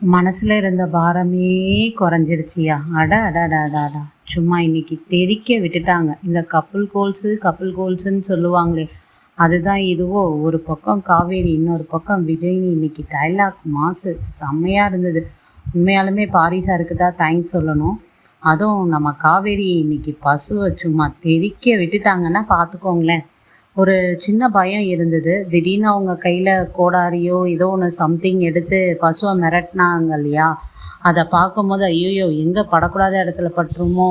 மனசில் இருந்த பாரமே குறைஞ்சிருச்சியா. அடா. சும்மா இன்னைக்கு தெறிக்க விட்டுட்டாங்க. இந்த கப்புள் கோல்ஸுன்னு சொல்லுவாங்களே, அதுதான் இதுவோ. ஒரு பக்கம் காவேரி, இன்னொரு பக்கம் விஜய்னு இன்னைக்கு டைலாக் மாசு செம்மையாக இருந்தது. உண்மையாலுமே பாரிசாருக்கு தான் தேங்க்ஸ் சொல்லணும். அதுவும் நம்ம காவேரி இன்னைக்கு பசுவை சும்மா தெறிக்க விட்டுட்டாங்கன்னா பார்த்துக்கோங்களேன். ஒரு சின்ன பயம் இருந்தது. திடீர்னு அவங்க கையில் கோடாரியோ ஏதோ ஒன்று சம்திங் எடுத்து பசுவை மிரட்டினாங்க இல்லையா. அதை பார்க்கும்போது ஐயோ எங்கே படக்கூடாத இடத்துல பட்டுருமோ,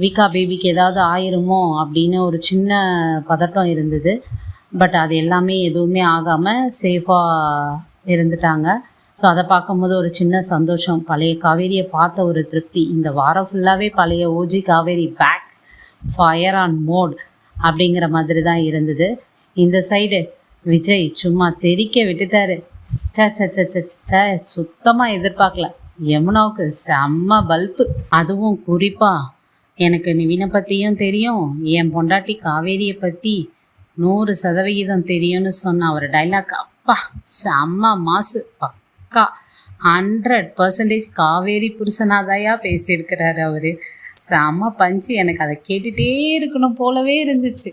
வீக்கா பேபிக்கு ஏதாவது ஆயிருமோ அப்படின்னு ஒரு சின்ன பதட்டம் இருந்தது. பட் அது எல்லாமே எதுவுமே ஆகாமல் சேஃபாக இருந்துட்டாங்க. ஸோ அதை பார்க்கும்போது ஒரு சின்ன சந்தோஷம். பழைய காவேரியை பார்த்த ஒரு திருப்தி. இந்த வாரம் ஃபுல்லாகவே பழைய OG Kaveri back, fire on mode அப்படிங்கிற மாதிரி தான் இருந்தது. இந்த சைடு விஜய் சும்மா தெறிக்க விட்டுட்டாரு. சுத்தமாக எதிர்பார்க்கல. யமுனாவுக்கு செம்ம பல்பு. அதுவும் குறிப்பாக எனக்கு நிவினை பற்றியும் தெரியும், என் பொண்டாட்டி காவேரியை பற்றி 100% தெரியும்னு சொன்ன ஒரு டைலாக் அப்பா செம்ம மாசு. பக்கா 100% காவேரி புருஷனாதாயா பேசியிருக்கிறாரு அவர். செம்ம பஞ்சு. எனக்கு அதை கேட்டுகிட்டே இருக்கணும் போலவே இருந்துச்சு.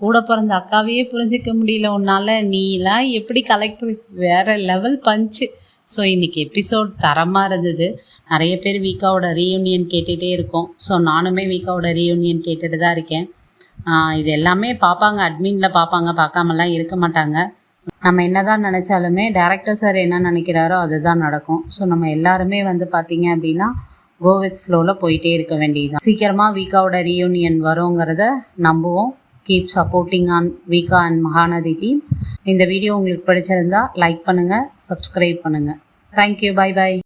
கூட பிறந்த அக்காவையே புரிஞ்சிக்க முடியல உன்னால், நீலாம் எப்படி கலெக்டர், வேறு லெவல் பஞ்சு. ஸோ இன்றைக்கி எபிசோட் தரமாக இருந்தது. நிறைய பேர் வீக்காவோட ரீயூனியன் கேட்டுகிட்டே இருக்கோம். ஸோ நானுமே வீக்காவோட ரீயூனியன் கேட்டுட்டு தான் இருக்கேன். இது எல்லாமே பார்ப்பாங்க, அட்மினில் பார்ப்பாங்க, பார்க்காமலாம் இருக்க மாட்டாங்க. நம்ம என்ன தான் நினச்சாலுமே டேரக்டர் சார் என்ன நினைக்கிறாரோ அதுதான் நடக்கும். ஸோ நம்ம எல்லாருமே பார்த்திங்க அப்படின்னா கோ வித் ஃப்ளோவில் போயிட்டே இருக்க வேண்டியதுதான். சீக்கிரமாக வீக்காவோட ரீயூனியன் வருங்கிறத நம்புவோம். Keep supporting on Veeka and Mahanadi team. இந்த வீடியோ உங்களுக்கு பிடிச்சிருந்தா லைக் பண்ணுங்கள், சப்ஸ்கிரைப் பண்ணுங்கள். Thank you, by.